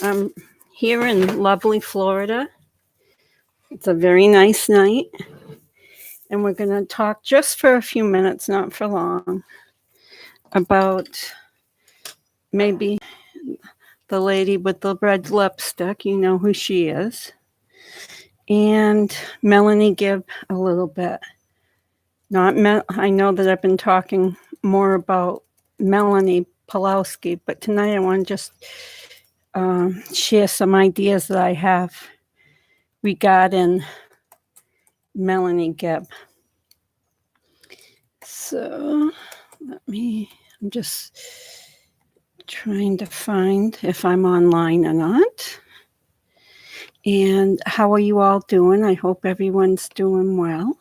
I'm here in lovely Florida. It's a very nice night, and we're going to talk just for a few minutes, not for long, about maybe the lady with the red lipstick. You know who she is. And Melanie Gibb a little bit. I know that I've been talking more about Melanie Pulowski, but tonight I want to just share some ideas that I have regarding Melanie Gibb. So I'm just trying to find if I'm online or not. And how are you all doing? I hope everyone's doing well.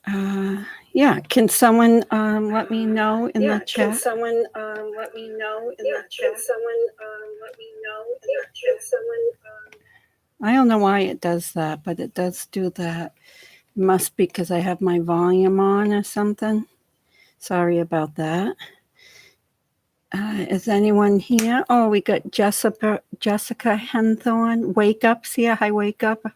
Can someone let me know in the chat? Can someone let me know in the chat? I don't know why it does that, but it does do that. It must be because I have my volume on or something. Sorry about that. Is anyone here? Oh, we got Jessica Henthorn. Wake Up's here. Hi, Wake Up.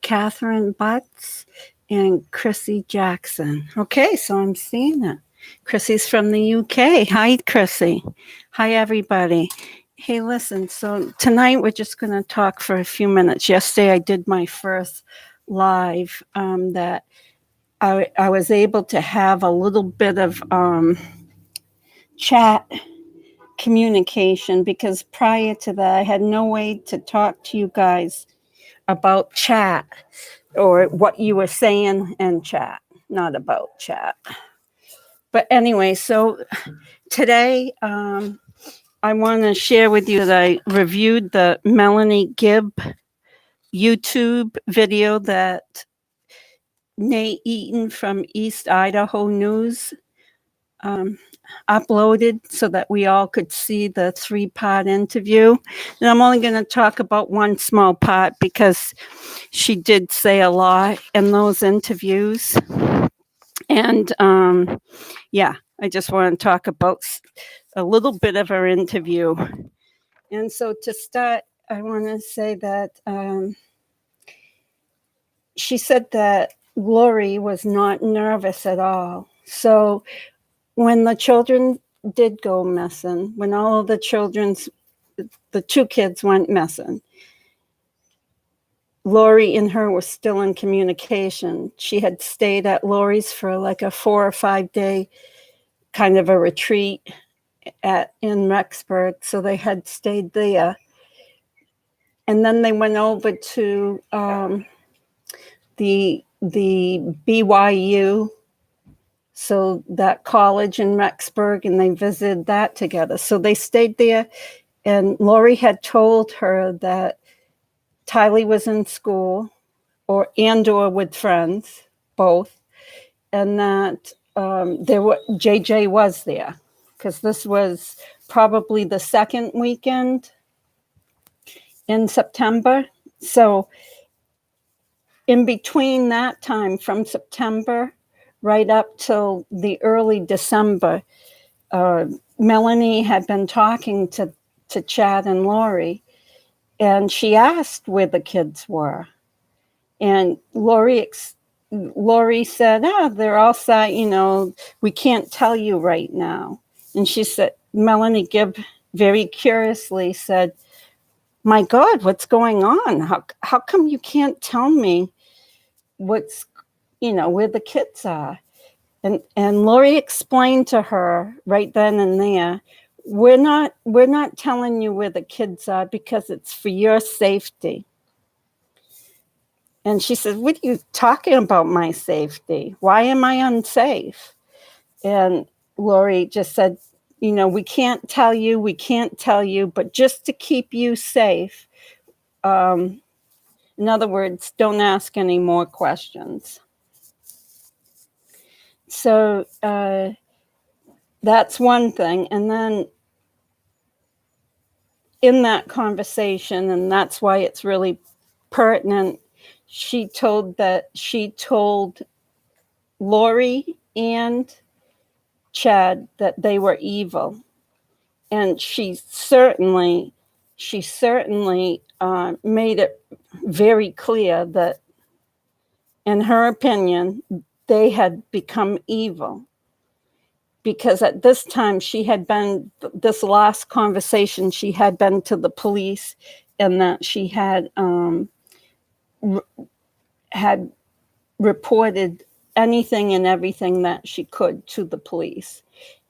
Catherine Butts and Chrissy Jackson. Okay, so I'm seeing it. Chrissy's from the UK. Hi, Chrissy. Hi, everybody. Hey, listen, so tonight we're just going to talk for a few minutes. Yesterday I did my first live that I was able to have a little bit of chat communication, because prior to that I had no way to talk to you guys about chat or what you were saying in chat, not about chat. But anyway, so today I want to share with you that I reviewed the Melanie Gibb YouTube video that Nate Eaton from East Idaho News uploaded so that we all could see the 3-part interview. And I'm only going to talk about one small part because she did say a lot in those interviews. And I just want to talk about a little bit of her interview. And so to start, I want to say that she said that Lori was not nervous at all. So when the children did go missing, when all of the two kids went missing, Lori and her were still in communication. She had stayed at Lori's for like a 4 or 5 day kind of a retreat in Rexburg. So they had stayed there. And then they went over to the BYU, so that college in Rexburg, and they visited that together. So they stayed there, and Lori had told her that Tylee was in school or with friends, both, and that JJ was there, because this was probably the second weekend in September. So in between that time, from September right up till the early December, Melanie had been talking to Chad and Lori, and she asked where the kids were. And Lori said, they're all set, we can't tell you right now. And she said, Melanie Gibb very curiously said, my God, what's going on? How come you can't tell me what's, where the kids are? And Lori explained to her right then and there, we're not telling you where the kids are because it's for your safety. And she said, what are you talking about, my safety? Why am I unsafe? And Lori just said, we can't tell you, but just to keep you safe. In other words, don't ask any more questions. So that's one thing. And then in that conversation, and that's why it's really pertinent, she told Lori and Chad that they were evil. And she certainly made it very clear that, in her opinion, they had become evil. Because at this time, this last conversation, she had been to the police, and that she had had reported anything and everything that she could to the police.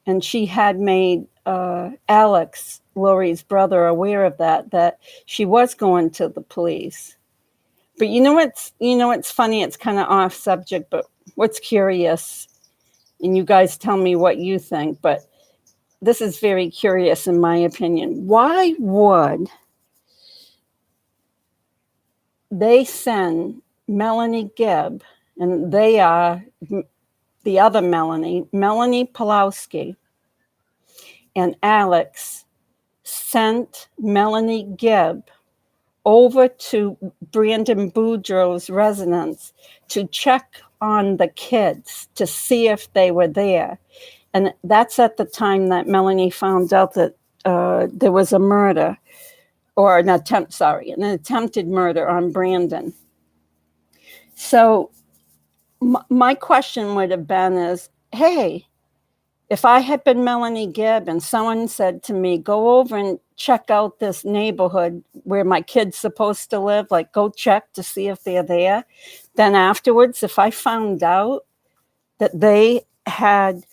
And she had made Alex, Lori's brother, aware of that she was going to the police. But it's funny, it's kind of off subject, but what's curious, and you guys tell me what you think, but this is very curious in my opinion. Why would they send Melanie Gibb, and they are the other Melanie Pawlowski, and Alex sent Melanie Gibb over to Brandon Boudreaux's residence to check on the kids to see if they were there. And that's at the time that Melanie found out that there was a murder, or an attempted murder on Brandon. So my question would have been is, hey, if I had been Melanie Gibb and someone said to me, go over and check out this neighborhood where my kid's supposed to live, like go check to see if they're there. Then afterwards, if I found out that they had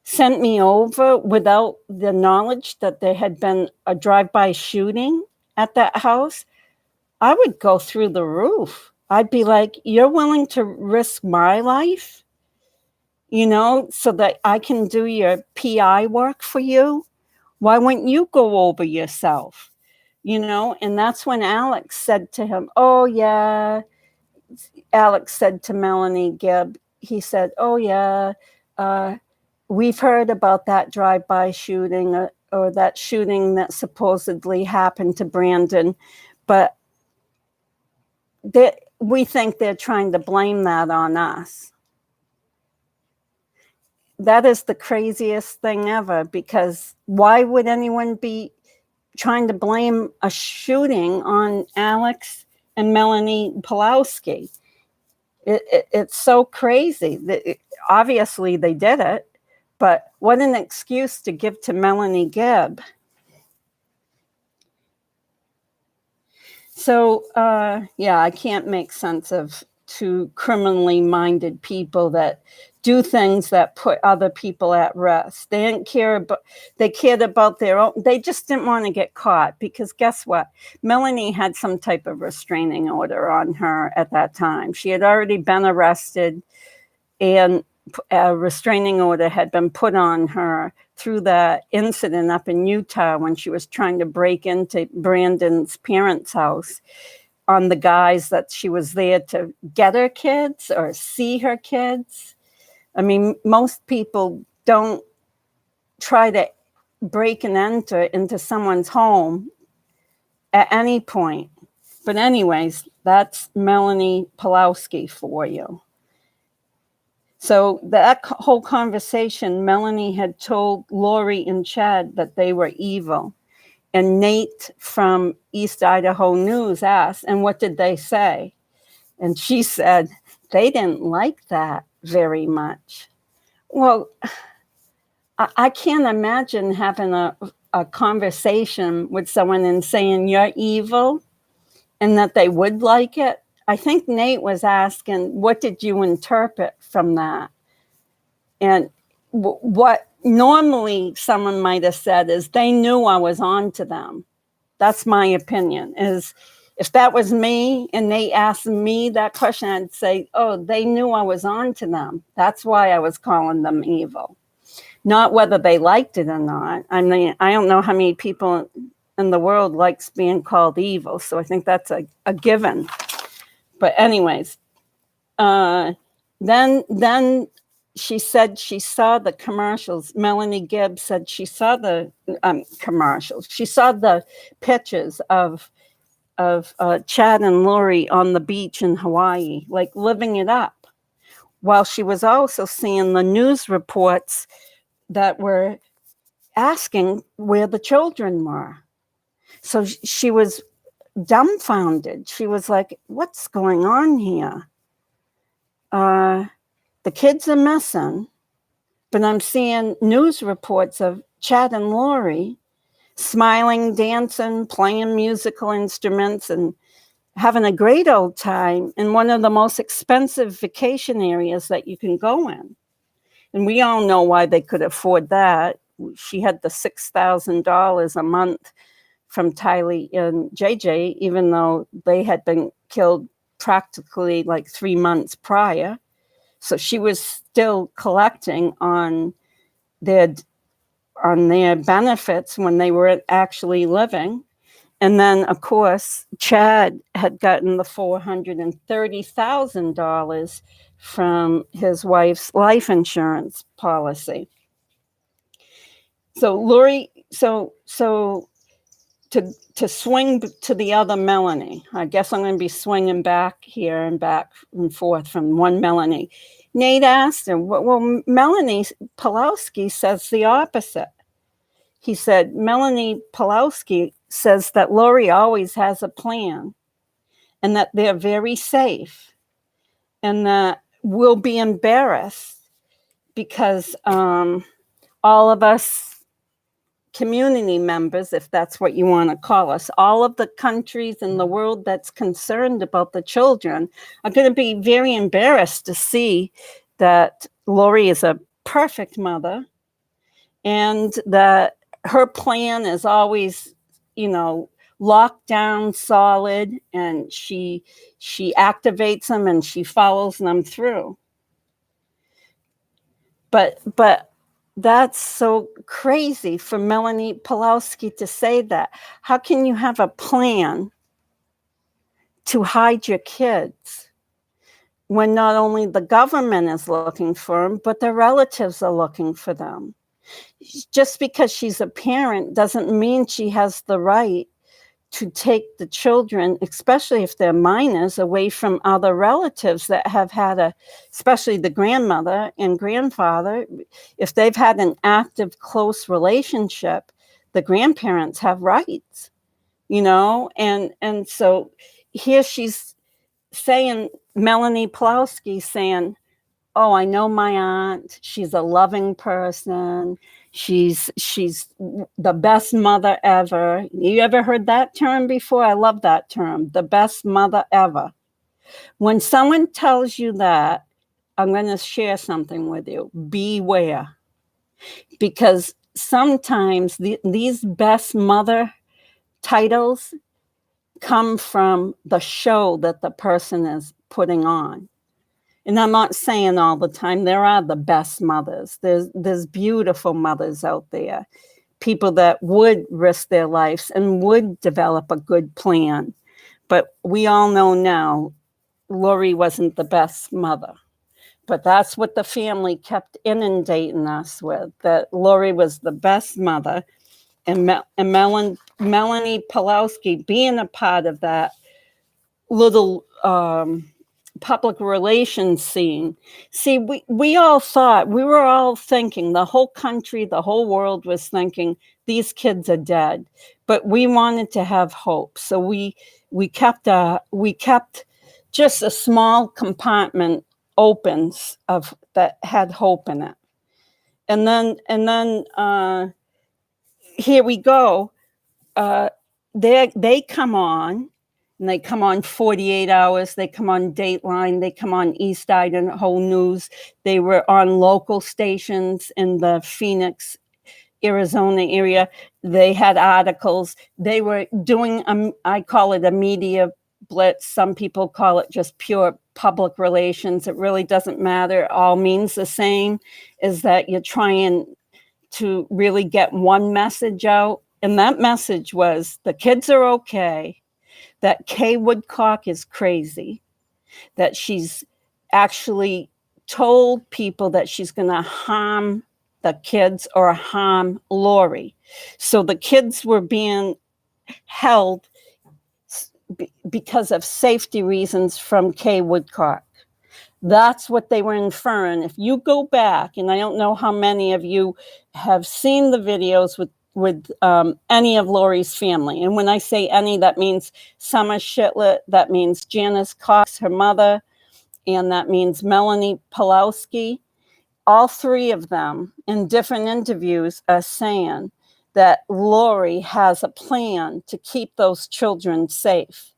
sent me over without the knowledge that there had been a drive-by shooting at that house, I would go through the roof. I'd be like, you're willing to risk my life? So that I can do your PI work for you? Why wouldn't you go over yourself? And that's when Alex said to him, oh, yeah. Alex said to Melanie Gibb, he said, oh, yeah, we've heard about that drive-by shooting or that shooting that supposedly happened to Brandon, but we think they're trying to blame that on us. That is the craziest thing ever, because why would anyone be trying to blame a shooting on Alex and Melanie Pawlowski? It's so crazy. Obviously, they did it, but what an excuse to give to Melanie Gibb. So, I can't make sense of two criminally minded people that do things that put other people at rest. They cared about their own. They just didn't want to get caught, because guess what? Melanie had some type of restraining order on her at that time. She had already been arrested, and a restraining order had been put on her through that incident up in Utah when she was trying to break into Brandon's parents' house, on the guise that she was there to get her kids or see her kids. I mean, most people don't try to break and enter into someone's home at any point. But anyways, that's Melanie Pawlowski for you. So that whole conversation, Melanie had told Lori and Chad that they were evil. And Nate from East Idaho News asked, and what did they say? And she said, they didn't like that very much. Well, I can't imagine having a conversation with someone and saying you're evil and that they would like it. I think Nate was asking, what did you interpret from that? And what normally someone might have said is they knew I was on to them. That's my opinion, is if that was me and they asked me that question, I'd say, oh, they knew I was on to them. That's why I was calling them evil. Not whether they liked it or not. I mean, I don't know how many people in the world likes being called evil. So I think that's a given. But anyways, then she said she saw the commercials. Melanie Gibb said she saw the commercials. She saw the pictures of Chad and Lori on the beach in Hawaii, like living it up, while she was also seeing the news reports that were asking where the children were. So she was dumbfounded. She was like, what's going on here? The kids are missing, but I'm seeing news reports of Chad and Lori smiling, dancing, playing musical instruments, and having a great old time in one of the most expensive vacation areas that you can go in. And we all know why they could afford that. She had the $6,000 a month from Tylee and JJ, even though they had been killed practically like 3 months prior. So she was still collecting on their benefits when they were actually living. And then, of course, Chad had gotten the $430,000 from his wife's life insurance policy. So Lori, so to swing to the other Melanie, I guess I'm going to be swinging back here and back and forth from one Melanie. Nate asked him, well, Melanie Pulowski says the opposite. He said, Melanie Pulowski says that Lori always has a plan and that they're very safe and that we'll be embarrassed because all of us community members, if that's what you want to call us, all of the countries in the world that's concerned about the children are going to be very embarrassed to see that Lori is a perfect mother and that her plan is always, locked down, solid, and she activates them and she follows them through. But that's so crazy for Melanie Pulowski to say that. How can you have a plan to hide your kids when not only the government is looking for them, but their relatives are looking for them? Just because she's a parent doesn't mean she has the right to take the children, especially if they're minors, away from other relatives that have had especially the grandmother and grandfather. If they've had an active, close relationship, the grandparents have rights, and so here she's saying, Melanie Pulowski saying, oh, I know my aunt. She's a loving person. She's the best mother ever. You ever heard that term before? I love that term, the best mother ever. When someone tells you that, I'm going to share something with you. Beware. Because sometimes these best mother titles come from the show that the person is putting on. And I'm not saying all the time, there are the best mothers. There's beautiful mothers out there, people that would risk their lives and would develop a good plan. But we all know now, Lori wasn't the best mother. But that's what the family kept inundating us with, that Lori was the best mother. And Melanie Pulowski being a part of that little public relations scene. See, we all thought, we were all thinking, the whole country, the whole world was thinking, these kids are dead. But we wanted to have hope. So we kept just a small compartment open that had hope in it. And then here we go. They come on. And they come on 48 Hours. They come on Dateline. They come on East Idaho News. They were on local stations in the Phoenix, Arizona area. They had articles. They were doing, I call it a media blitz. Some people call it just pure public relations. It really doesn't matter. It all means the same, is that you're trying to really get one message out. And that message was, the kids are okay. That Kay Woodcock is crazy, that she's actually told people that she's going to harm the kids or harm Lori. So the kids were being held because of safety reasons from Kay Woodcock. That's what they were inferring. If you go back, and I don't know how many of you have seen the videos with any of Lori's family. And when I say any, that means Summer Shitlett, that means Janice Cox, her mother, and that means Melanie Pulowski. All three of them in different interviews are saying that Lori has a plan to keep those children safe,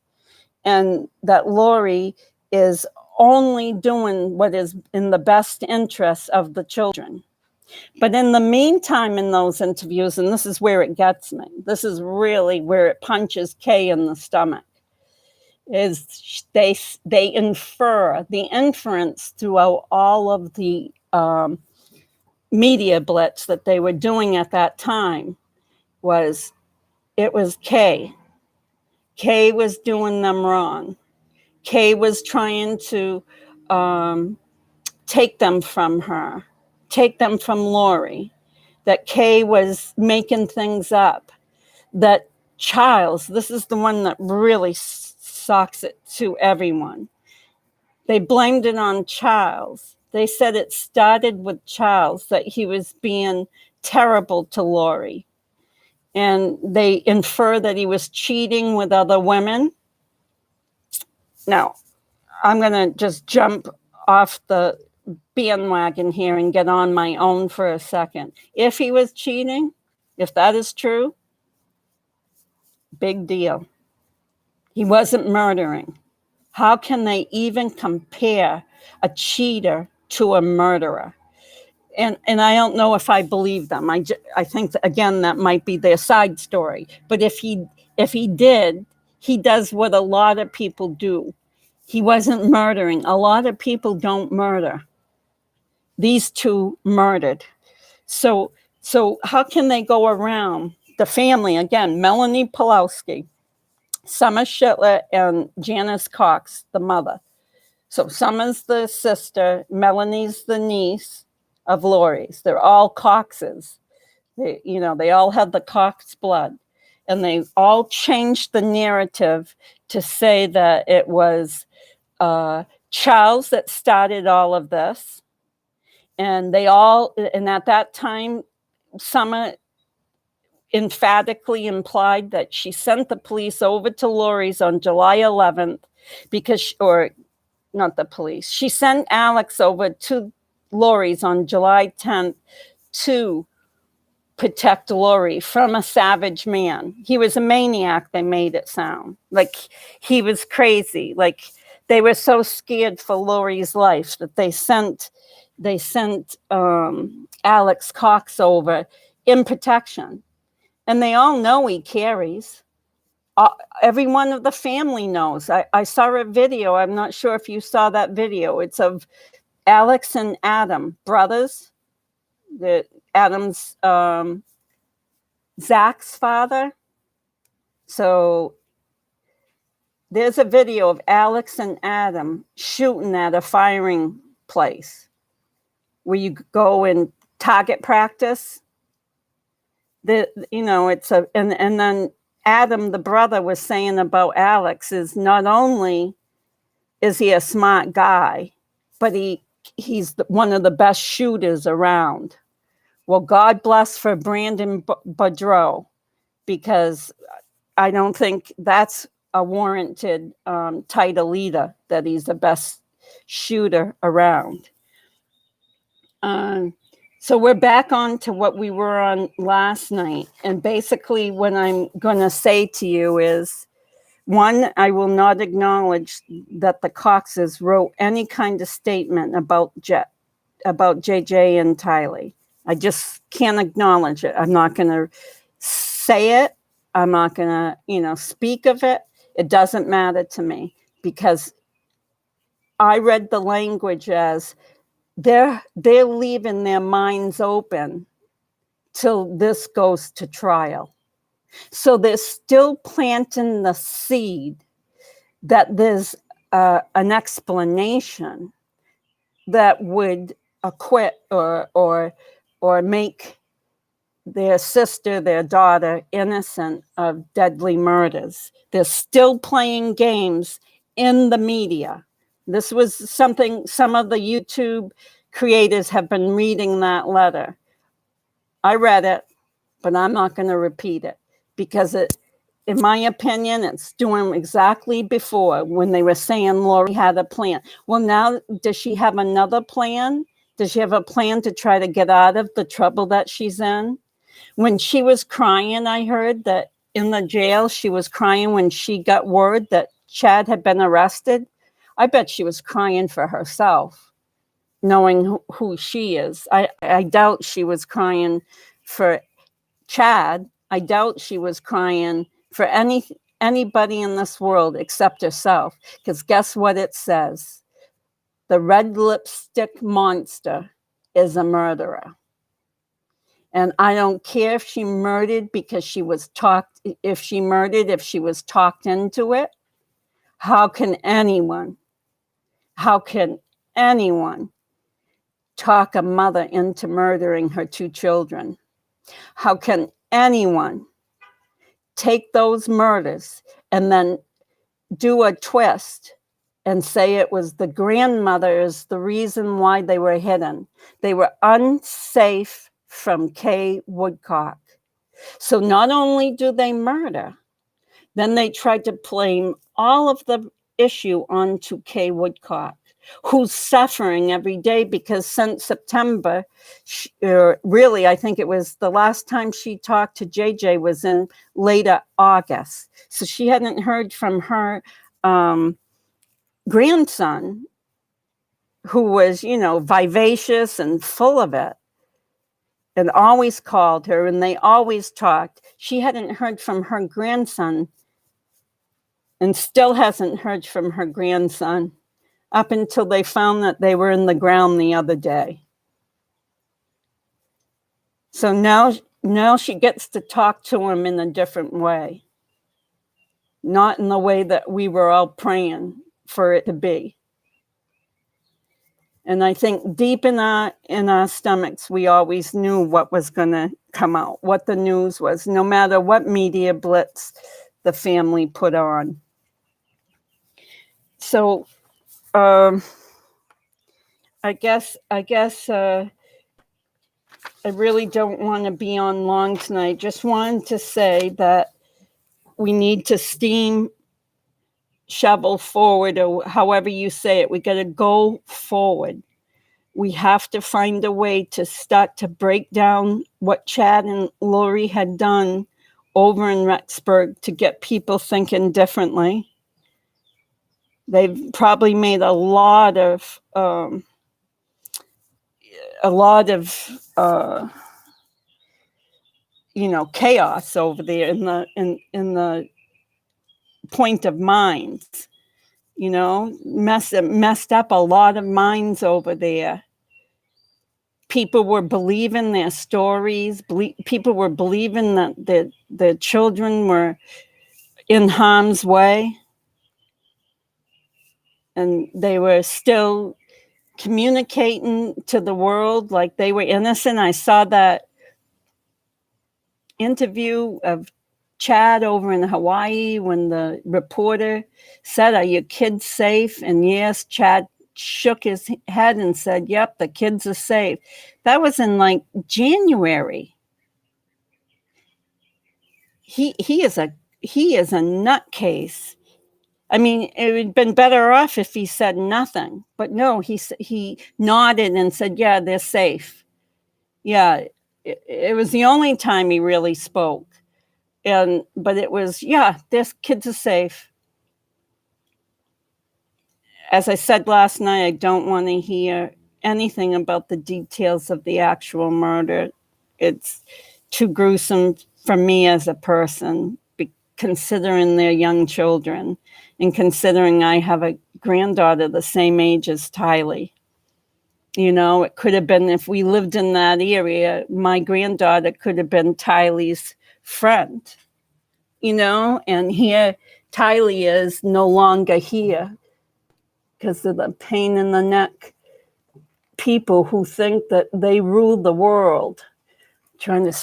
and that Lori is only doing what is in the best interest of the children. But in the meantime, in those interviews, and this is where it gets me, this is really where it punches Kay in the stomach, is they infer, the inference throughout all of the media blitz that they were doing at that time was it was Kay. Kay was doing them wrong. Kay was trying to take them from her, take them from Lori, that Kay was making things up, that Charles, this is the one that really sucks it to everyone. They blamed it on Charles. They said it started with Charles, that he was being terrible to Lori. And they infer that he was cheating with other women. Now, I'm going to just jump off the bandwagon here and get on my own for a second. If he was cheating, if that is true, big deal. He wasn't murdering. How can they even compare a cheater to a murderer? And I don't know if I believe them. I think, again, that might be their side story. But if he did, he does what a lot of people do. He wasn't murdering. A lot of people don't murder. These two murdered. So how can they go around the family? Again, Melanie Pulowski, Summer Shitlett, and Janice Cox, the mother. So Summer's the sister, Melanie's the niece of Lori's. They're all Coxes. They all have the Cox blood. And they all changed the narrative to say that it was Charles that started all of this. And at that time, Summer emphatically implied that she sent the police over to Lori's on July 11th not the police. She sent Alex over to Lori's on July 10th to protect Lori from a savage man. He was a maniac, they made it sound. Like he was crazy. Like they were so scared for Lori's life that they sent Alex Cox over in protection. And they all know he carries. Every one of the family knows. I saw a video. I'm not sure if you saw that video. It's of Alex and Adam, brothers. Adam's Zach's father. So there's a video of Alex and Adam shooting at a firing place where you go and target practice. And then Adam, the brother, was saying about Alex is not only is he a smart guy, but he's one of the best shooters around. Well, God bless for Brandon Boudreau, because I don't think that's a warranted title either, that he's the best shooter around. So we're back on to what we were on last night. And basically what I'm going to say to you is, one, I will not acknowledge that the Coxes wrote any kind of statement about JJ and Tylee. I just can't acknowledge it. I'm not going to say it. I'm not going to, speak of it. It doesn't matter to me, because I read the language as they're leaving their minds open till this goes to trial. So they're still planting the seed that there's an explanation that would acquit or make their sister, their daughter, innocent of deadly murders. They're still playing games in the media. This was something some of the YouTube creators have been reading that letter. I read it, but I'm not going to repeat it because in my opinion, it's doing exactly before when they were saying Lori had a plan. Well, now, does she have another plan? Does she have a plan to try to get out of the trouble that she's in? When she was crying, I heard that in the jail, she was crying when she got word that Chad had been arrested. I bet she was crying for herself, knowing who she is. I doubt she was crying for Chad. I doubt she was crying for anybody in this world except herself. Because guess what it says? The red lipstick monster is a murderer. And I don't care if she murdered because she was talked, if she was talked into it. How can anyone talk a mother into murdering her 2 children? How can anyone take those murders and then do a twist and say it was the grandmother is the reason why they were hidden? They were unsafe from Kay Woodcock. So not only do they murder, then they tried to blame all of the issue onto Kay Woodcock, who's suffering every day because since September, really, I think it was the last time she talked to JJ was in later August. So she hadn't heard from her grandson, who was, vivacious and full of it, and always called her, and they always talked. She hadn't heard from her grandson and still hasn't heard from her grandson up until they found that they were in the ground the other day. So now she gets to talk to him in a different way, not in the way that we were all praying for it to be. And I think deep in our stomachs, we always knew what was going to come out, what the news was, no matter what media blitz the family put on. So I guess I really don't want to be on long tonight. Just wanted to say that we need to steam shovel forward, or however you say it. We got to go forward. We have to find a way to start to break down what Chad and Lori had done over in Rexburg to get people thinking differently. They've probably made a lot of chaos over there in the point of minds. Messed up a lot of minds over there. People were believing their stories. People were believing that the children were in harm's way. And they were still communicating to the world like they were innocent. I saw that interview of Chad over in Hawaii when the reporter said, "Are your kids safe?" And yes, Chad shook his head and said, "Yep, the kids are safe." That was in like January. He is a nutcase. I mean, it would have been better off if he said nothing, but no, he nodded and said, "Yeah, they're safe." Yeah, it was the only time he really spoke. But it was, yeah, this kids are safe. As I said last night, I don't want to hear anything about the details of the actual murder. It's too gruesome for me as a person, considering their young children and considering I have a granddaughter the same age as Tylee. It could have been, if we lived in that area, my granddaughter could have been Tylee's friend. And here Tylee is no longer here because of the pain in the neck people who think that they rule the world. trying to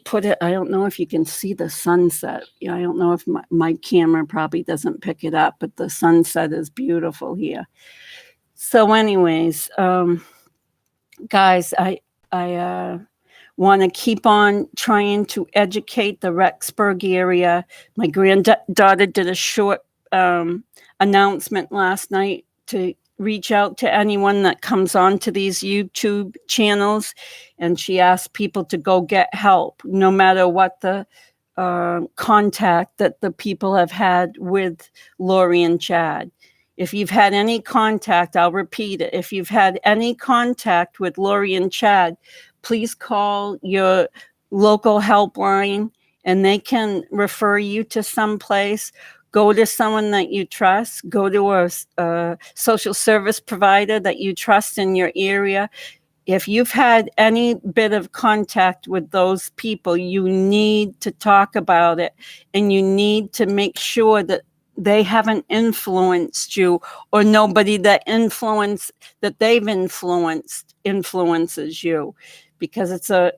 put it, I don't know if you can see the sunset. Yeah, I don't know if my camera probably doesn't pick it up, but the sunset is beautiful here. So anyways, guys, I want to keep on trying to educate the Rexburg area. My granddaughter did a short announcement last night to reach out to anyone that comes onto these YouTube channels, and she asked people to go get help, no matter what the contact that the people have had with Lori and Chad. If you've had any contact, I'll repeat it. If you've had any contact with Lori and Chad, please call your local helpline and they can refer you to someplace. Go to someone that you trust. Go to a social service provider that you trust in your area. If you've had any bit of contact with those people, you need to talk about it, and you need to make sure that they haven't influenced you, or nobody that they've influences you, because it's a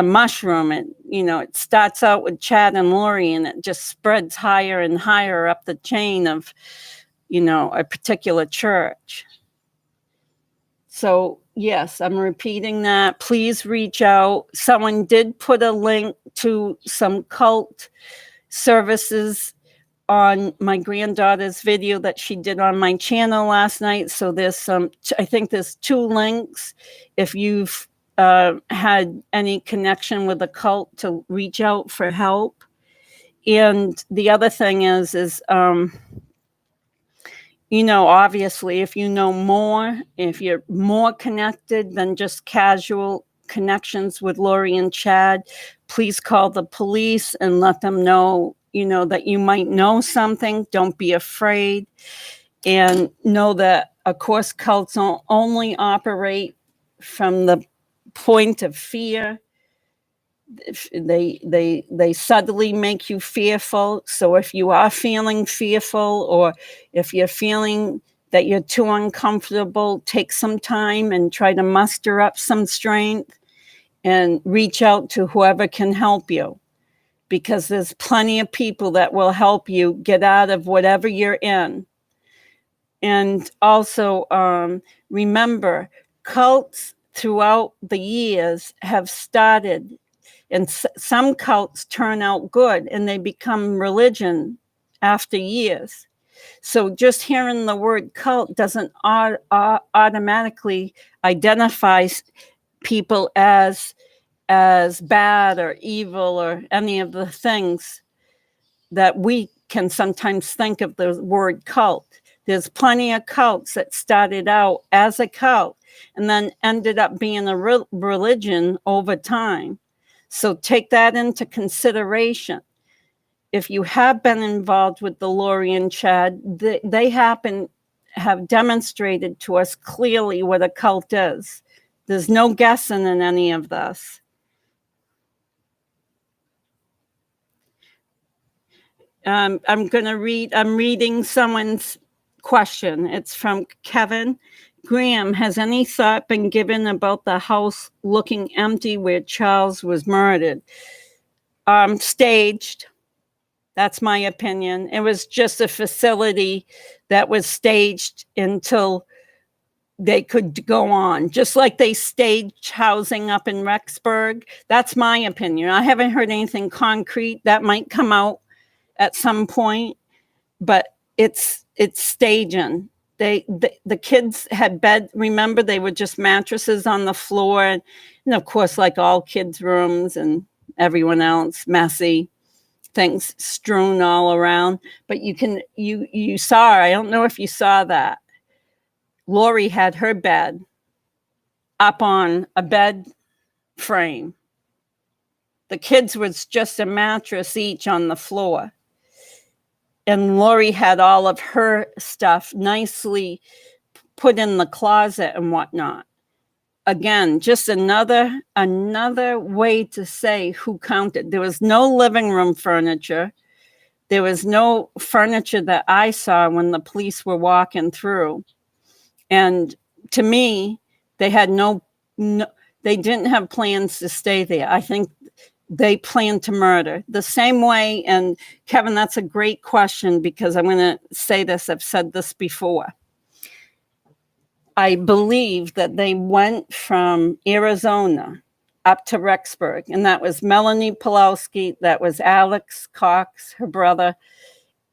mushroom. It starts out with Chad and Lori, and it just spreads higher and higher up the chain of, a particular church. So yes, I'm repeating that. Please reach out. Someone did put a link to some cult services on my granddaughter's video that she did on my channel last night. So there's I think there's 2 links. If you've had any connection with a cult, to reach out for help. And the other thing is obviously, if you know more, if you're more connected than just casual connections with Lori and Chad, please call the police and let them know, that you might know something. Don't be afraid. And know that, of course, cults only operate from the point of fear. They subtly make you fearful. So if you are feeling fearful, or if you're feeling that you're too uncomfortable, take some time and try to muster up some strength and reach out to whoever can help you, because there's plenty of people that will help you get out of whatever you're in. And also remember, cults throughout the years have started, and some cults turn out good and they become religion after years. So just hearing the word cult doesn't automatically identify people as bad or evil or any of the things that we can sometimes think of the word cult. There's plenty of cults that started out as a cult and then ended up being a religion over time. So take that into consideration. If you have been involved with the Lori and Chad, they have demonstrated to us clearly what a cult is. There's no guessing in any of this. I'm reading someone's question. It's from Kevin. Graham, has any thought been given about the house looking empty where Charles was murdered? Staged. That's my opinion. It was just a facility that was staged until they could go on, just like they staged housing up in Rexburg. That's my opinion. I haven't heard anything concrete. That might come out at some point, but it's staging. The kids had bed. Remember, they were just mattresses on the floor, and of course, like all kids' rooms and everyone else, messy, things strewn all around. But you saw. I don't know if you saw that. Lori had her bed up on a bed frame. The kids was just a mattress each on the floor. And Lori had all of her stuff nicely put in the closet and whatnot. Again, just another way to say who counted. There was no living room furniture. There was no furniture that I saw when the police were walking through. And to me, they had they didn't have plans to stay there. I think they planned to murder the same way. And Kevin, that's a great question, because I'm going to say this. I've said this before. I believe that they went from Arizona up to Rexburg, and that was Melanie Pulowski, that was Alex Cox, her brother,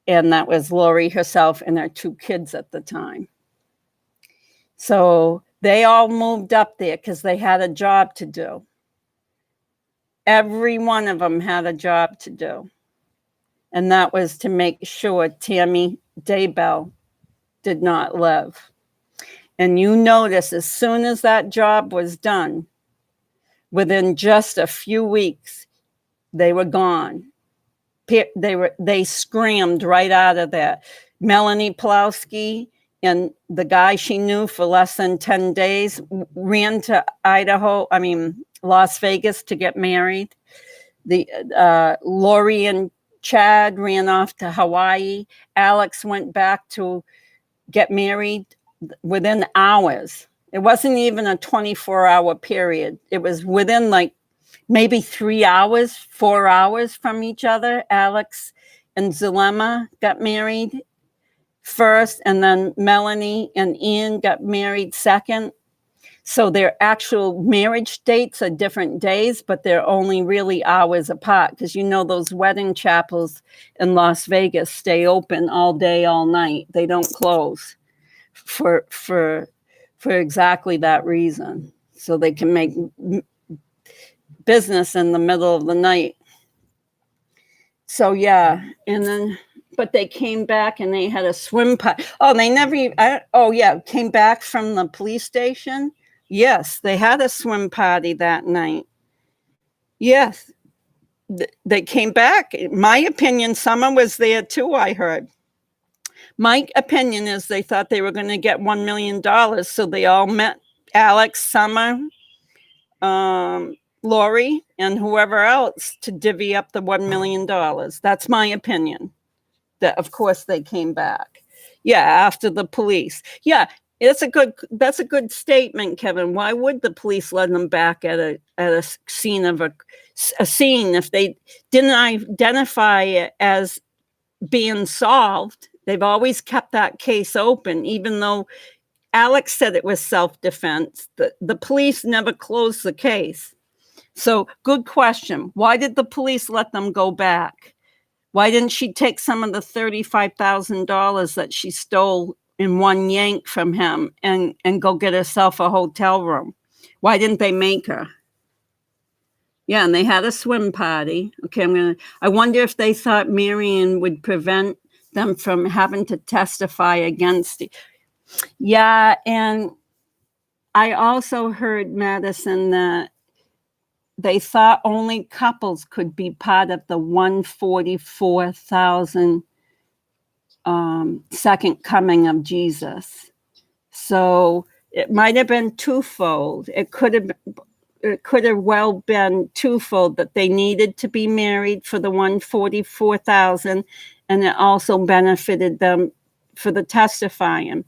and that was Lori herself and her 2 kids at the time. So they all moved up there because they had a job to do. Every one of them had a job to do. And that was to make sure Tammy Daybell did not live. And you notice as soon as that job was done, within just a few weeks, they were gone. They scrammed right out of there. Melanie Pulowski and the guy she knew for less than 10 days ran to Las Vegas to get married. Lori and Chad ran off to Hawaii. Alex went back to get married within hours. It wasn't even a 24-hour period. It was within like maybe 3 hours, 4 hours from each other. Alex and Zulema got married first, and then Melanie and Ian got married second. So their actual marriage dates are different days, but they're only really hours apart, because you know those wedding chapels in Las Vegas stay open all day, all night. They don't close for exactly that reason, so they can make business in the middle of the night. So yeah, and then but they came back and they had a swim party. Oh, they never. Came back from the police station. Yes, they had a swim party that night. Yes, they came back. My opinion, Summer was there too, I heard. My opinion is they thought they were going to get $1 million. So they all met Alex, Summer, Lori, and whoever else to divvy up the $1 million. That's my opinion. That, of course, they came back. Yeah, after the police. Yeah. That's a good statement, Kevin. Why would the police let them back at a scene of a scene if they didn't identify it as being solved? They've always kept that case open, even though Alex said it was self-defense. The police never closed the case. So, good question. Why did the police let them go back? Why didn't she take some of the $35,000 that she stole in one yank from him and go get herself a hotel room? Why didn't they make her? Yeah, and they had a swim party. Okay, I wonder if they thought Marion would prevent them from having to testify against it. Yeah, and I also heard, Madison, that they thought only couples could be part of the 144,000 second coming of Jesus. So it might have been twofold. It could have well been twofold, that they needed to be married for the 144,000, and it also benefited them for the testifying.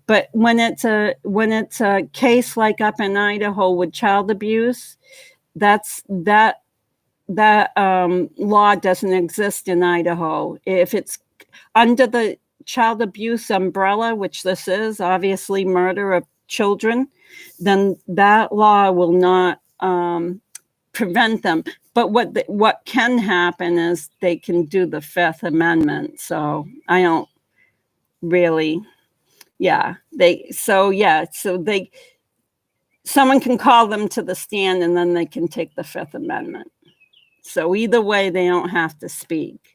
But when it's a case like up in Idaho with child abuse, that law doesn't exist in Idaho. If it's under the child abuse umbrella, which this is, obviously murder of children, then that law will not prevent them. But what can happen is they can do the Fifth Amendment. So I don't really, someone can call them to the stand and then they can take the Fifth Amendment. So either way, they don't have to speak.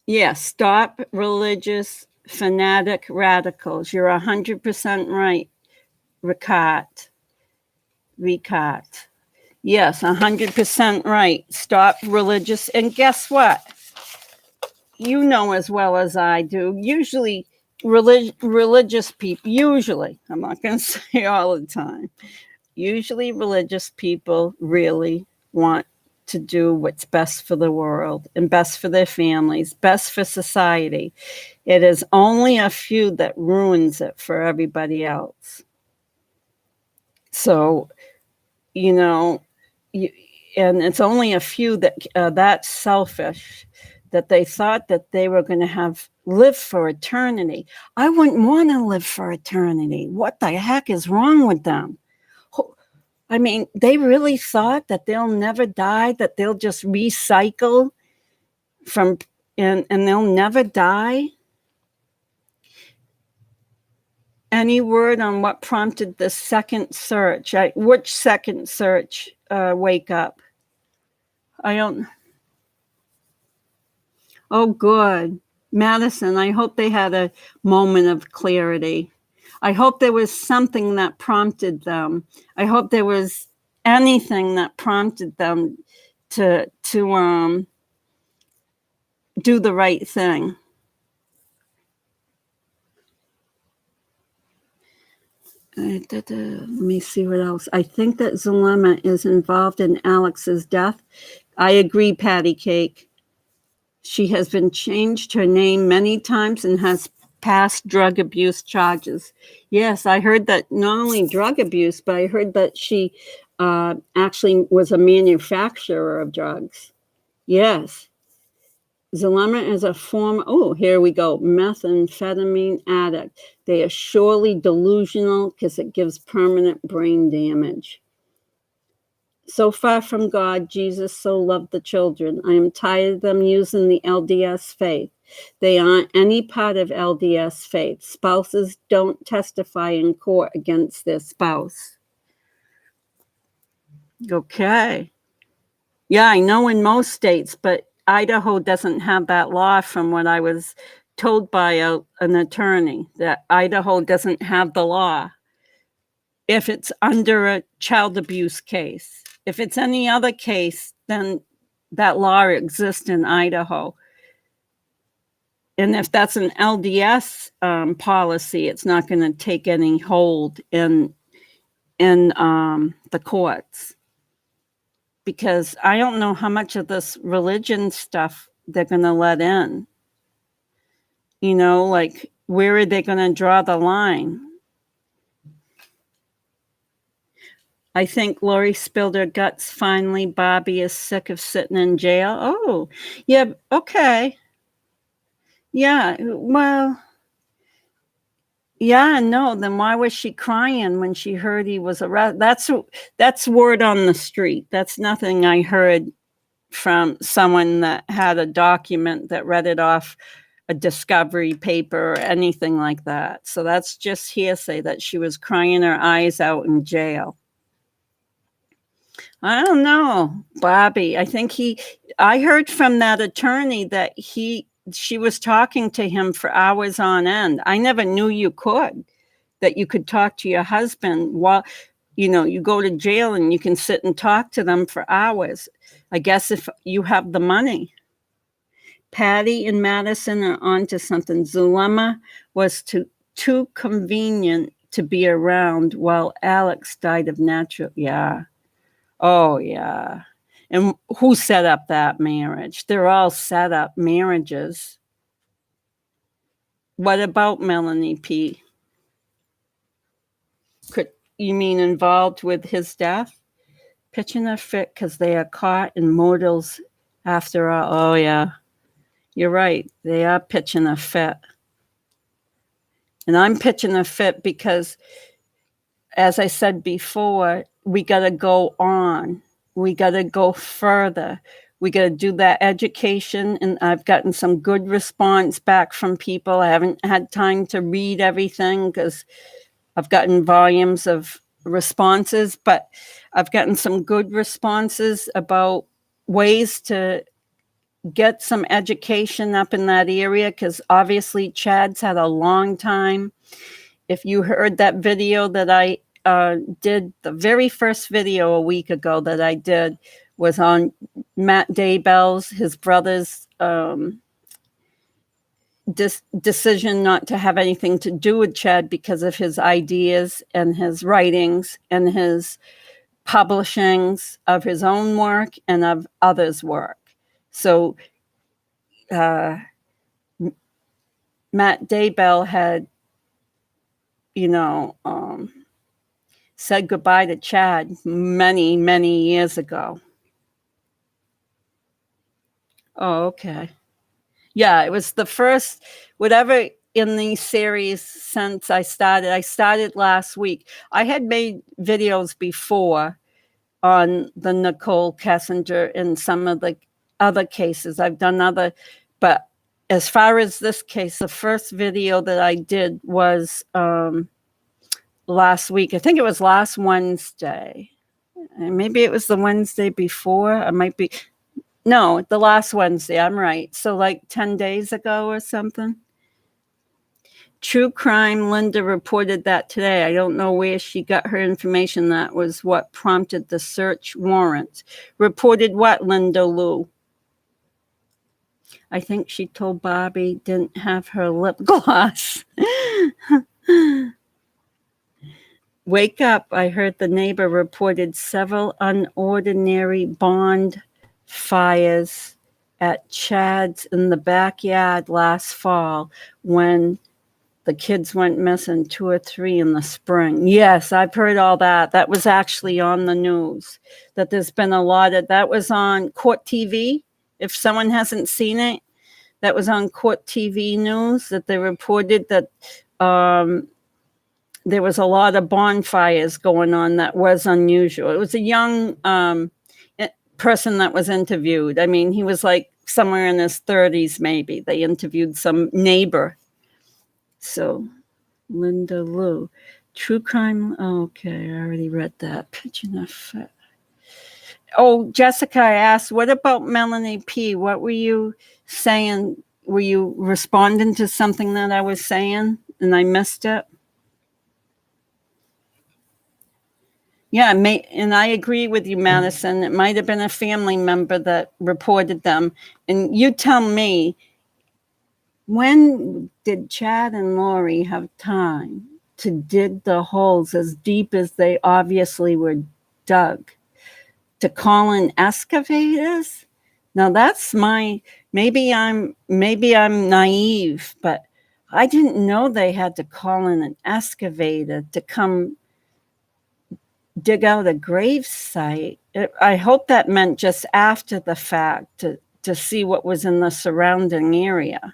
Yeah, stop religious fanatic radicals. You're 100% right, Ricart. Yes, 100% right. Stop religious. And guess what? You know as well as I do, usually religious people, I'm not going to say all the time, usually religious people really want to do what's best for the world and best for their families, best for society. It is only a few that ruins it for everybody else. So, you know, and it's only a few that that's selfish, that they thought that they were going to live for eternity. I wouldn't want to live for eternity. What the heck is wrong with them? I mean, they really thought that they'll never die, that they'll just recycle from, and they'll never die. Any word on what prompted the second search? Which second search? Wake up. I don't. Oh, good. Madison, I hope they had a moment of clarity. I hope there was something that prompted them. I hope there was anything that prompted them to do the right thing. Let me see what else. I think that Zulema is involved in Alex's death. I agree, Patty Cake. She has been changed her name many times and has passed drug abuse charges. Yes, I heard that not only drug abuse, but I heard that she actually was a manufacturer of drugs. Yes. Zulema is a former, here we go, methamphetamine addict. They are surely delusional because it gives permanent brain damage. So far from God, Jesus so loved the children. I am tired of them using the LDS faith. They aren't any part of LDS faith. Spouses don't testify in court against their spouse. Okay. Yeah, I know in most states, but Idaho doesn't have that law, from what I was told by an attorney, that Idaho doesn't have the law if it's under a child abuse case. If it's any other case, then that law exists in Idaho. And if that's an LDS policy, it's not going to take any hold in the courts. Because I don't know how much of this religion stuff they're going to let in. You know, like, where are they going to draw the line? I think Lori spilled her guts finally. Bobby is sick of sitting in jail. Oh, yeah, okay. Yeah, well, yeah, no, then why was she crying when she heard he was arrested? That's word on the street. That's nothing I heard from someone that had a document that read it off a discovery paper or anything like that. So that's just hearsay that she was crying her eyes out in jail. I don't know, Bobby. I heard from that attorney that she was talking to him for hours on end. I never knew that you could talk to your husband while, you go to jail and you can sit and talk to them for hours. I guess if you have the money. Patty and Madison are onto something. Zulema was too convenient to be around while Alex died of natural. Yeah. Oh, yeah. And who set up that marriage? They're all set up marriages. What about Melanie P? You mean involved with his death? Pitching a fit because they are caught in mortals after all. Oh, yeah. You're right. They are pitching a fit. And I'm pitching a fit because, as I said before, we got to go on. We got to go further. We got to do that education. And I've gotten some good response back from people. I haven't had time to read everything because I've gotten volumes of responses, but I've gotten some good responses about ways to get some education up in that area, because obviously Chad's had a long time. If you heard that video that I did, the very first video a week ago that I did was on Matt Daybell's, his brother's decision not to have anything to do with Chad because of his ideas and his writings and his publishings of his own work and of others' work. So Matt Daybell had, said goodbye to Chad many, many years ago. Oh, okay. Yeah, it was the first, whatever in the series since I started. I started last week. I had made videos before on the Nicole Kessinger and some of the other cases. I've done other, but as far as this case, the first video that I did was last week. I think it was last Wednesday. And maybe it was the Wednesday before. I might be. No, the last Wednesday. I'm right. So like 10 days ago or something. True Crime Linda reported that today. I don't know where she got her information. That was what prompted the search warrant. Reported what, Linda Lou? I think she told Bobby didn't have her lip gloss. Wake up. I heard the neighbor reported several unordinary bond fires at Chad's in the backyard last fall when the kids went missing 2 or 3 in the spring. Yes, I've heard all that. That was actually on the news, that there's been a lot of, that was on Court TV. If someone hasn't seen it, that was on Court TV news, that they reported that there was a lot of bonfires going on. That was unusual. It was a young person that was interviewed. I mean, he was like somewhere in his 30s, maybe. They interviewed some neighbor. So, Linda Lou, True Crime. Okay, I already read that. Pigeon Effect. Oh, Jessica asked, what about Melanie P? What were you saying? Were you responding to something that I was saying and I missed it? Yeah, and I agree with you, Madison. It might have been a family member that reported them. And you tell me, when did Chad and Lori have time to dig the holes as deep as they obviously were dug? To call in excavators? Now that's maybe I'm naive, but I didn't know they had to call in an excavator to come dig out a grave site. I hope that meant just after the fact to see what was in the surrounding area.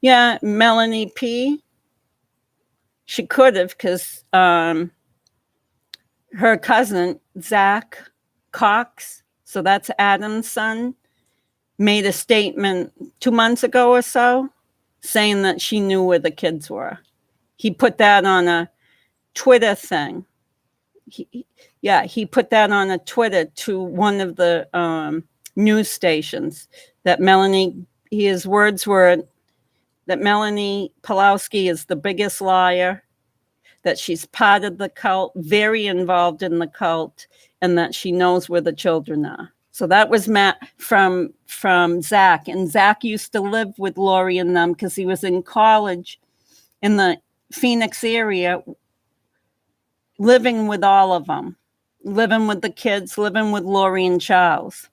Yeah, Melanie P. She could have, because her cousin, Zach Cox, so that's Adam's son, made a statement 2 months ago or so saying that she knew where the kids were. He put that on a Twitter thing. He put that on a Twitter to one of the news stations, that his words were that Melanie Pawlowski is the biggest liar, that she's part of the cult, very involved in the cult, and that she knows where the children are. So that was Matt from Zach. And Zach used to live with Lori and them because he was in college in the Phoenix area, living with all of them, living with the kids, living with Lori and Charles.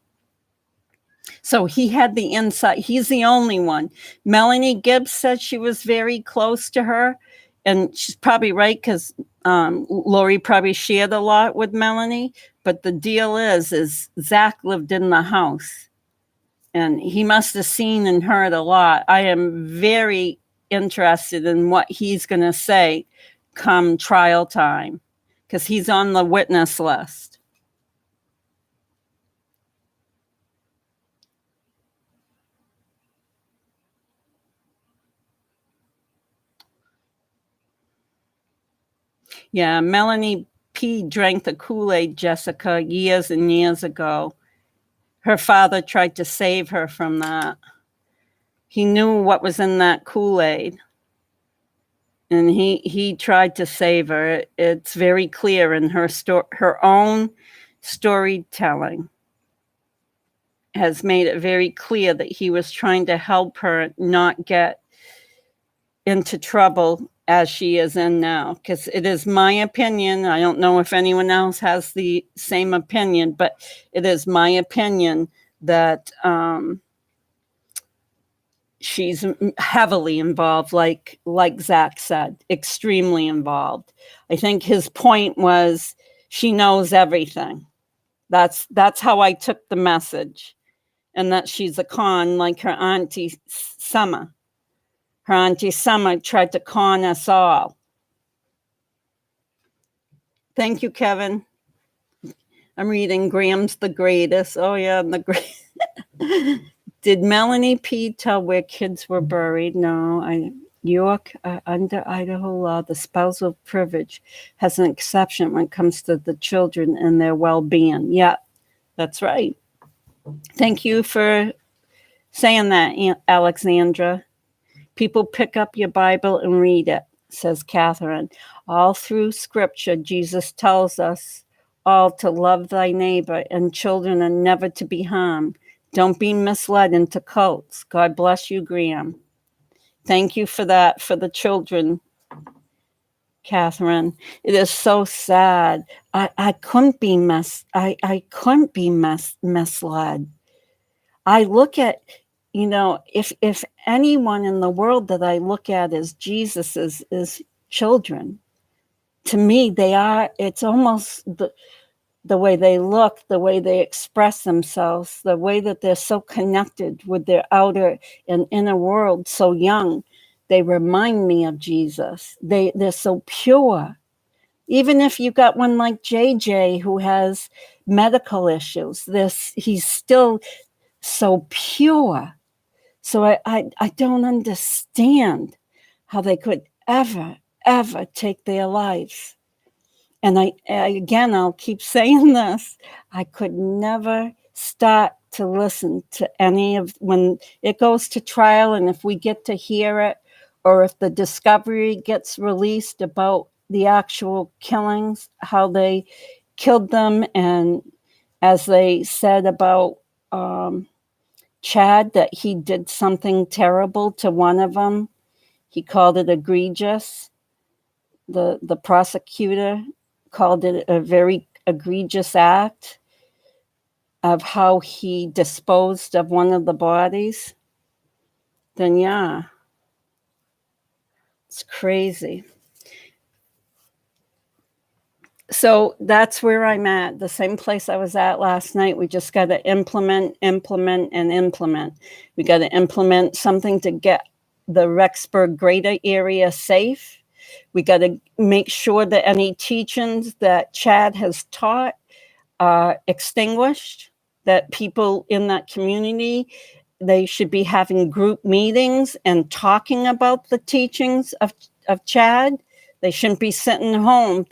So he had the insight. He's the only one. Melanie Gibbs said she was very close to her. And she's probably right, because Lori probably shared a lot with Melanie. But the deal is Zach lived in the house. And he must have seen and heard a lot. I am very interested in what he's going to say come trial time, because he's on the witness list. Yeah, Melanie P. drank the Kool-Aid, Jessica, years and years ago. Her father tried to save her from that. He knew what was in that Kool-Aid, and he tried to save her. It's very clear in her own storytelling has made it very clear that he was trying to help her not get into trouble as she is in now. Because it is my opinion, I don't know if anyone else has the same opinion, but it is my opinion that she's heavily involved, like Zach said, extremely involved. I think his point was she knows everything. That's how I took the message, and that she's a con, like her auntie Summer. Her auntie Summer tried to con us all. Thank you, Kevin. I'm reading Graham's the greatest. Oh yeah, the great. Did Melanie P. tell where kids were buried? No, York, under Idaho law, the spousal privilege has an exception when it comes to the children and their well-being. Yeah, that's right. Thank you for saying that, Alexandra. People pick up your Bible and read it, says Catherine. All through Scripture, Jesus tells us all to love thy neighbor and children and never to be harmed. Don't be misled into cults. God bless you, Graham. Thank you for that, for the children, Catherine. It is so sad. I couldn't be I couldn't be misled. I look at, if anyone in the world that I look at as Jesus is children. To me, they are. It's almost the way they look, the way they express themselves, the way that they're so connected with their outer and inner world so young. They remind me of Jesus. They're so pure. Even if you got one like JJ who has medical issues, he's still so pure. So I don't understand how they could ever take their life. And I'll keep saying this, I could never start to listen to any of, when it goes to trial, and if we get to hear it, or if the discovery gets released about the actual killings, how they killed them, and as they said about Chad, that he did something terrible to one of them. He called it egregious. The prosecutor called it a very egregious act of how he disposed of one of the bodies. Then yeah, it's crazy. So that's where I'm at, the same place I was at last night. We just got to implement. We got to implement something to get the Rexburg greater area safe. We got to make sure that any teachings that Chad has taught are extinguished, that people in that community, they should be having group meetings and talking about the teachings of Chad. They shouldn't be sitting home.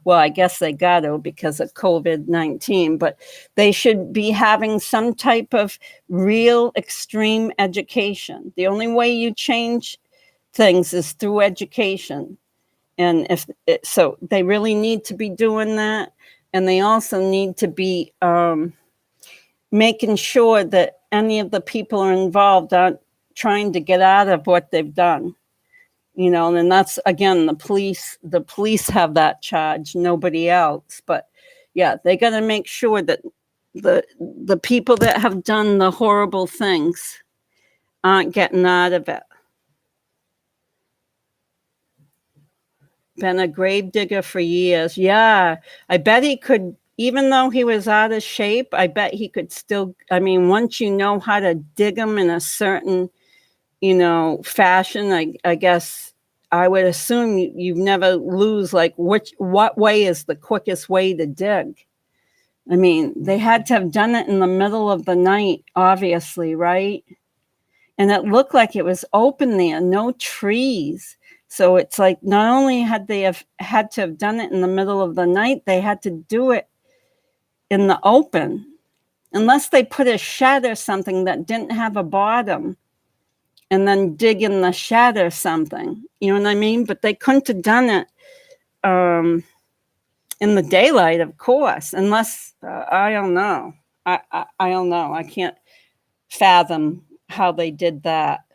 I guess they got to because of COVID-19, but they should be having some type of real extreme education. The only way you change things is through education. And so they really need to be doing that. And they also need to be making sure that any of the people are involved aren't trying to get out of what they've done. And that's, again, the police have that charge, nobody else. But yeah, they got to make sure that the people that have done the horrible things aren't getting out of it. Been a grave digger for years. Yeah, I bet he could, even though he was out of shape, I bet he could still, once you know how to dig them in a certain, fashion, I guess I would assume you never lose, like, what way is the quickest way to dig? They had to have done it in the middle of the night, obviously, right? And it looked like it was open there, no trees. So it's like, not only had they had to have done it in the middle of the night, they had to do it in the open, unless they put a shed or something that didn't have a bottom and then dig in the shed or something. You know what I mean? But they couldn't have done it in the daylight, of course, unless, I don't know. I don't know. I can't fathom how they did that.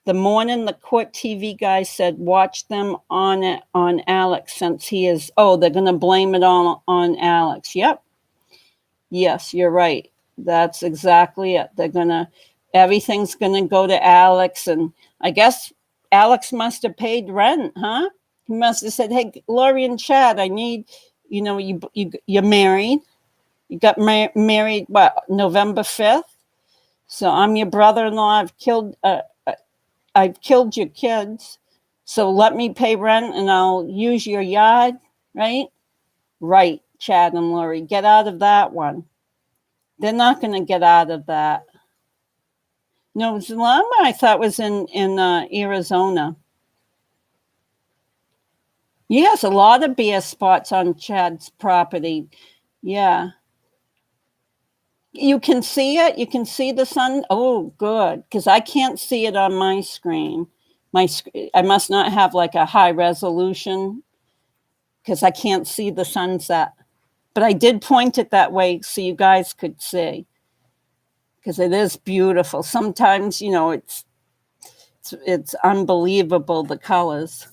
The morning the court TV guy said, watch them on Alex, since he is, they're going to blame it on Alex. Yep. Yes, you're right. That's exactly it. They're going to, everything's going to go to Alex. And I guess Alex must have paid rent, huh? He must have said, hey, Lori and Chad, I need, you're married. You got married, what, November 5th? So I'm your brother-in-law. I've killed your kids. So let me pay rent and I'll use your yard, right? Right, Chad and Lori, get out of that one. They're not going to get out of that. No, Zalama, I thought was in Arizona. Yes, a lot of bare spots on Chad's property. Yeah. You can see it? You can see the sun? Oh, good, because I can't see it on my screen. I must not have like a high resolution because I can't see the sunset. But I did point it that way so you guys could see, because it is beautiful. Sometimes, it's unbelievable, the colors.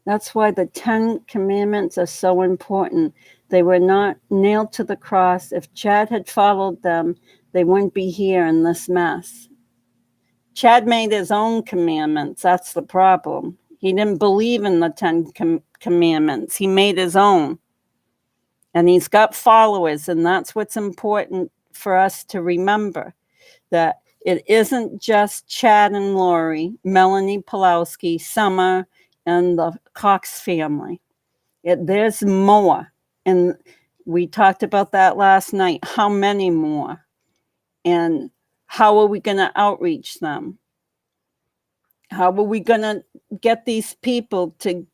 That's why the 10 commandments are so important. They were not nailed to the cross. If Chad had followed them, they wouldn't be here in this mess. Chad made his own commandments. That's the problem. He didn't believe in the 10 commandments. He made his own. And he's got followers, and that's what's important for us to remember, that it isn't just Chad and Lori, Melanie Pulowski, Summer, and the Cox family. There's more. And we talked about that last night. How many more? And how are we going to outreach them? How are we going to get these people to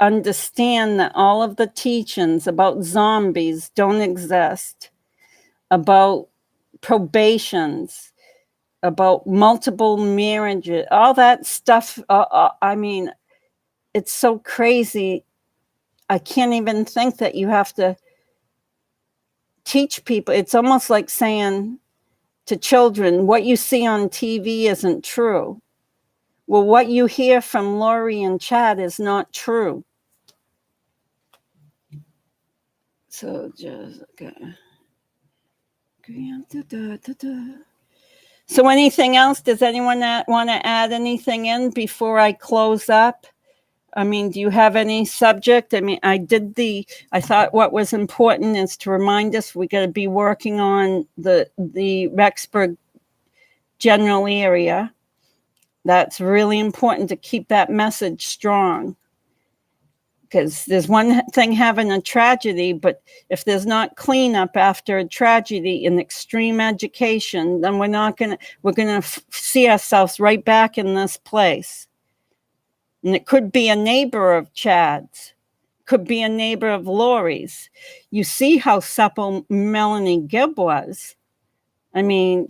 understand that all of the teachings about zombies don't exist, about probations, about multiple marriages, all that stuff. I mean, it's so crazy. I can't even think that you have to teach people. It's almost like saying to children, what you see on TV isn't true. Well, what you hear from Lori and Chad is not true. So just okay. So anything else? Does anyone want to add anything in before I close up? I mean, do you have any subject? I mean, I thought what was important is to remind us we got to be working on the Rexburg general area. That's really important to keep that message strong. Because there's one thing having a tragedy, but if there's not cleanup after a tragedy in extreme education, then we're going to see ourselves right back in this place. And it could be a neighbor of Chad's, could be a neighbor of Lori's. You see how supple Melanie Gibb was. I mean,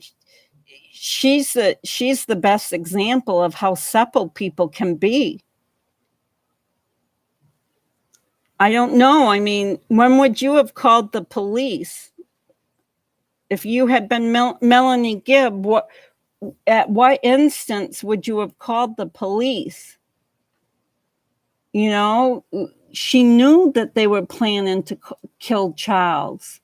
she's the best example of how supple people can be. I don't know. I mean, when would you have called the police? If you had been Melanie Gibb, at what instance would you have called the police? She knew that they were planning to kill Charles,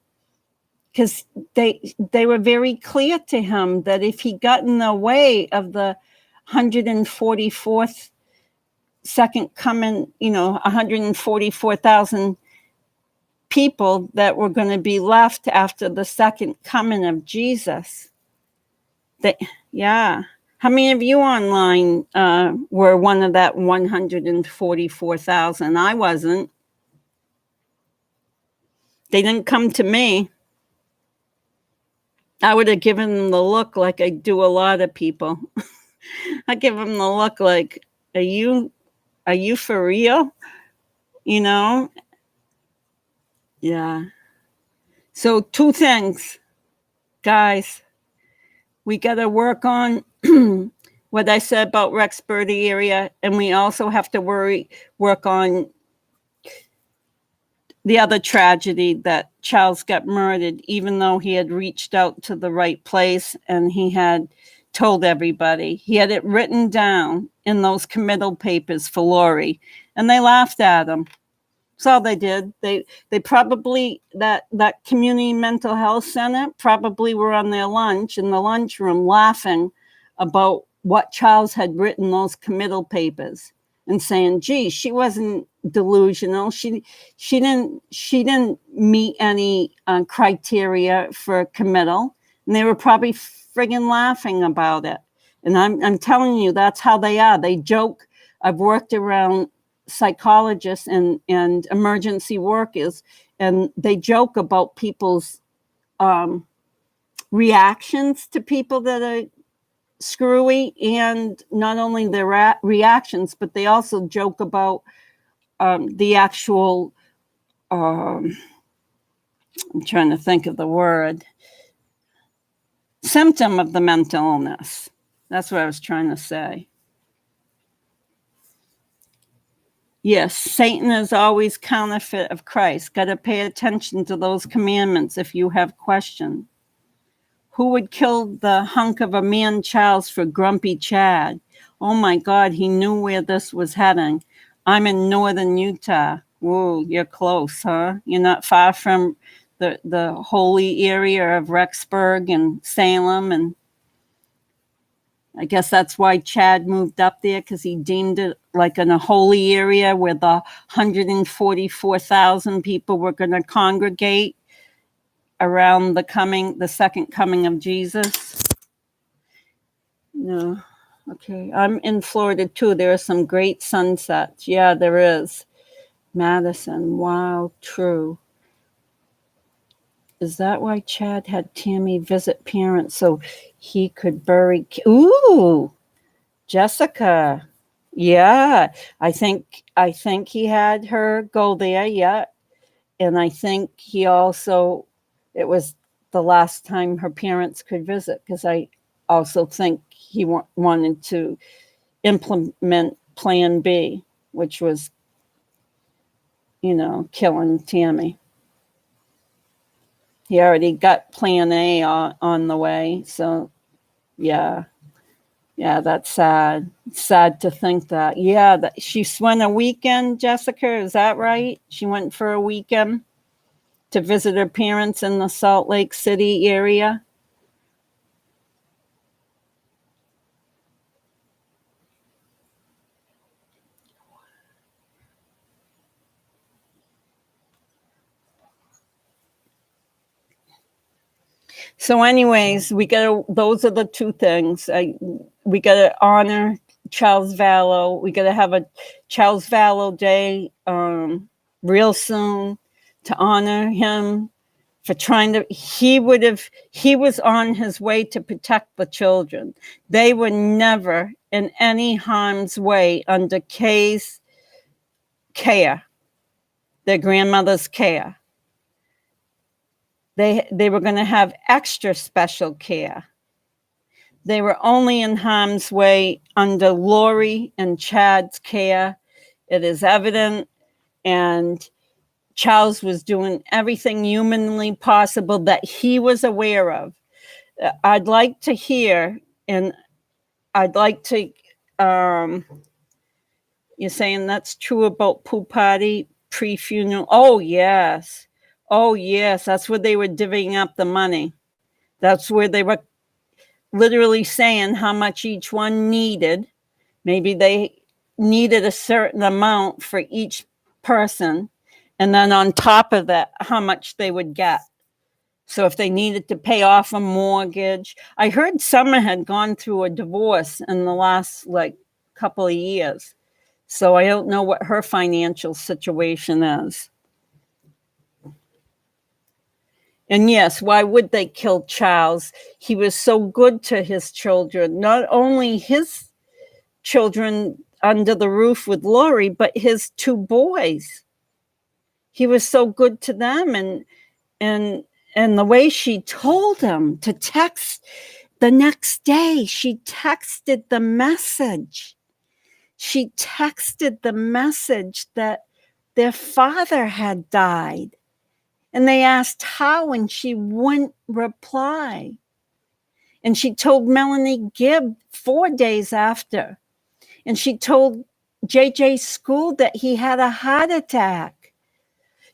because they were very clear to him that if he got in the way of the 144th second coming, 144,000 people that were going to be left after the second coming of Jesus. Yeah. How many of you online were one of that 144,000? I wasn't. They didn't come to me. I would have given them the look like I do a lot of people. I give them the look like, are you for real? Yeah. So 2 things, guys. We got to work on what I said about Rexburg area, and we also have to work on the other tragedy that Charles got murdered, even though he had reached out to the right place and he had told everybody. He had it written down in those committal papers for Lori, and they laughed at him. That's all they did. They probably, that community mental health center probably were on their lunch in the lunchroom laughing about what Charles had written those committal papers and saying, gee, she wasn't delusional. She didn't meet any criteria for committal. And they were probably friggin' laughing about it. And I'm telling you, that's how they are. They joke. I've worked around psychologists and emergency workers, and they joke about people's reactions to people that are screwy, and not only their reactions, but they also joke about the actual, I'm trying to think of the word, symptom of the mental illness. That's what I was trying to say. Yes, Satan is always counterfeit of Christ. Got to pay attention to those commandments if you have questions. Who would kill the hunk of a man, Charles, for grumpy Chad? Oh my God, he knew where this was heading. I'm in northern Utah. Whoa, you're close, huh? You're not far from the holy area of Rexburg and Salem, and I guess that's why Chad moved up there, because he deemed it like in a holy area where the 144,000 people were going to congregate around the second coming of Jesus. No. Okay. I'm in Florida too. There are some great sunsets. Yeah, there is. Madison. Wow. True. Is that why Chad had Tammy visit parents so he could bury? Ooh, Jessica. Yeah, I think he had her go there. Yeah, and I think he also, it was the last time her parents could visit, because I also think he wanted to implement Plan B, which was, killing Tammy. He already got Plan A on the way. So, yeah, that's sad. It's sad to think that. Yeah, she went a weekend, Jessica, is that right? She went for a weekend to visit her parents in the Salt Lake City area. So anyways, those are the two things. We got to honor Charles Vallow. We got to have a Charles Vallow Day real soon to honor him for he was on his way to protect the children. They were never in any harm's way under Kay's care, their grandmother's care. They were going to have extra special care. They were only in harm's way under Lori and Chad's care. It is evident. And Charles was doing everything humanly possible that he was aware of. I'd like to hear, and I'd like to, you're saying that's true about pool party pre-funeral. Oh, yes. That's where they were divvying up the money. That's where they were literally saying how much each one needed. Maybe they needed a certain amount for each person. And then on top of that, how much they would get. So if they needed to pay off a mortgage. I heard Summer had gone through a divorce in the last couple of years. So I don't know what her financial situation is. And yes, why would they kill Charles? He was so good to his children, not only his children under the roof with Lori, but his two boys. He was so good to them. And the way she told him to text the next day, she texted the message. She texted the message that their father had died. And they asked how, and she wouldn't reply. And she told Melanie Gibb 4 days after. And she told JJ's school that he had a heart attack.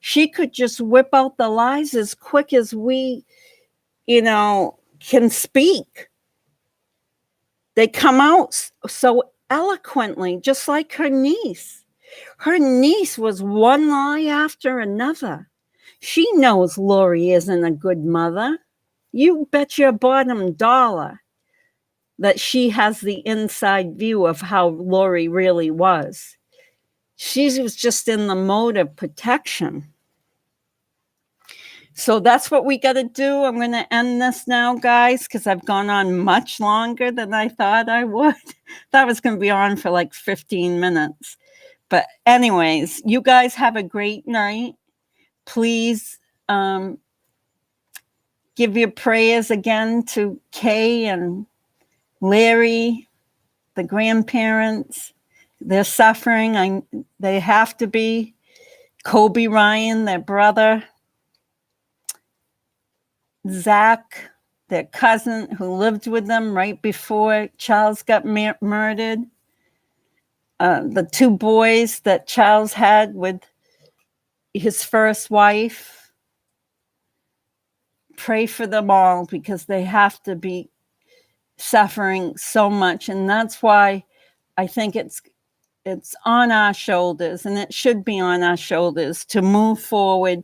she could just whip out the lies as quick as we, can speak. They come out so eloquently, just like her niece. Her niece was one lie after another. She knows Lori isn't a good mother. You bet your bottom dollar that she has the inside view of how Lori really was. She was just in the mode of protection. So that's what we got to do. I'm going to end this now, guys, because I've gone on much longer than I thought I would. That was going to be on for like 15 minutes. But anyways, you guys have a great night. Please give your prayers again to Kay and Larry, the grandparents. They're suffering. They have to be. Kobe Ryan, their brother. Zach, their cousin who lived with them right before Charles got murdered. The two boys that Charles had with his first wife. Pray for them all because they have to be suffering so much. And that's why I think it's on our shoulders, and it should be on our shoulders to move forward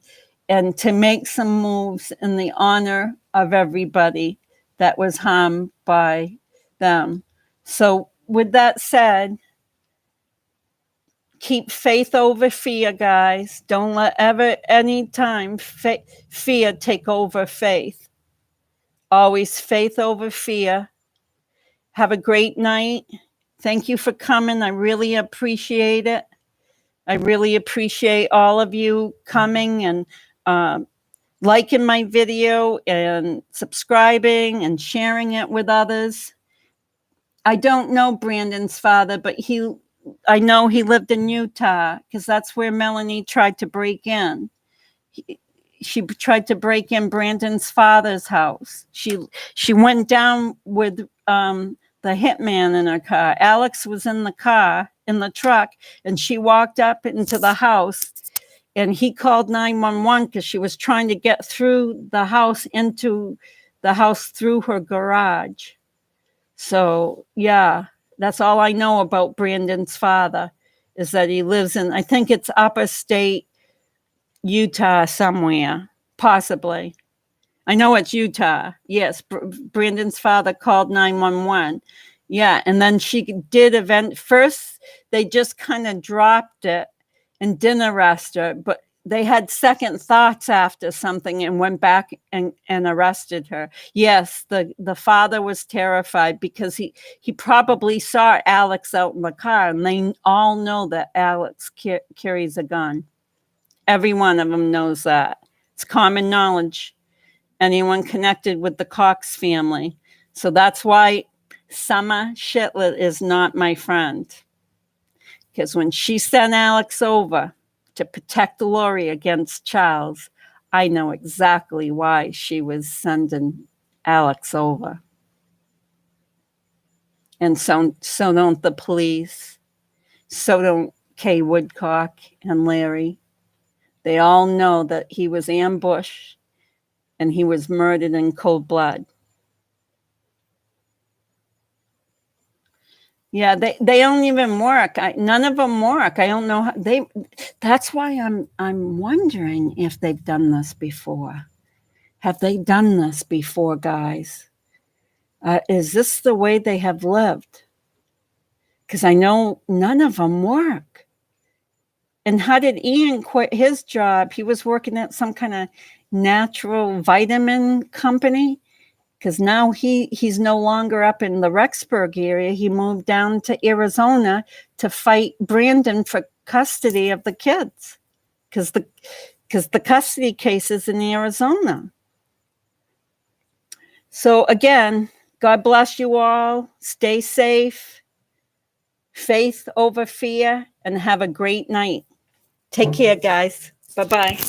and to make some moves in the honor of everybody that was harmed by them. So with that said, keep faith over fear, guys. Don't let any time fear take over faith. Always faith over fear. Have a great night. Thank you for coming. I really appreciate it. I really appreciate all of you coming and liking my video and subscribing and sharing it with others. I don't know Brandon's father, but I know he lived in Utah because that's where Melanie tried to break in. She tried to break in Brandon's father's house. She went down with the hitman in her car. Alex was in the car, in the truck, and she walked up into the house, and he called 911 because she was trying to get through the house into the house through her garage. So, yeah, that's all I know about Brandon's father is that he lives in, I think it's upper state Utah somewhere, possibly. I know it's Utah. Yes, Brandon's father called 911. Yeah, and then she did first they just kind of dropped it and didn't arrest her, but they had second thoughts after something and went back and arrested her. Yes, the father was terrified because he probably saw Alex out in the car, and they all know that Alex carries a gun. Every one of them knows that. It's common knowledge. Anyone connected with the Cox family. So that's why Summer Shitlet is not my friend. Because when she sent Alex over to protect Lori against Charles, I know exactly why she was sending Alex over. And so don't the police. So don't Kay Woodcock and Larry. They all know that he was ambushed and he was murdered in cold blood. Yeah, they don't even work. None of them work. I don't know how that's why I'm wondering if they've done this before. Have they done this before, guys? Is this the way they have lived? Because I know none of them work. And how did Ian quit his job? He was working at some kind of natural vitamin company. Because now he's no longer up in the Rexburg area. He moved down to Arizona to fight Brandon for custody of the kids. Because the custody case is in Arizona. So again, God bless you all. Stay safe. Faith over fear. And have a great night. Take care, guys. Bye-bye.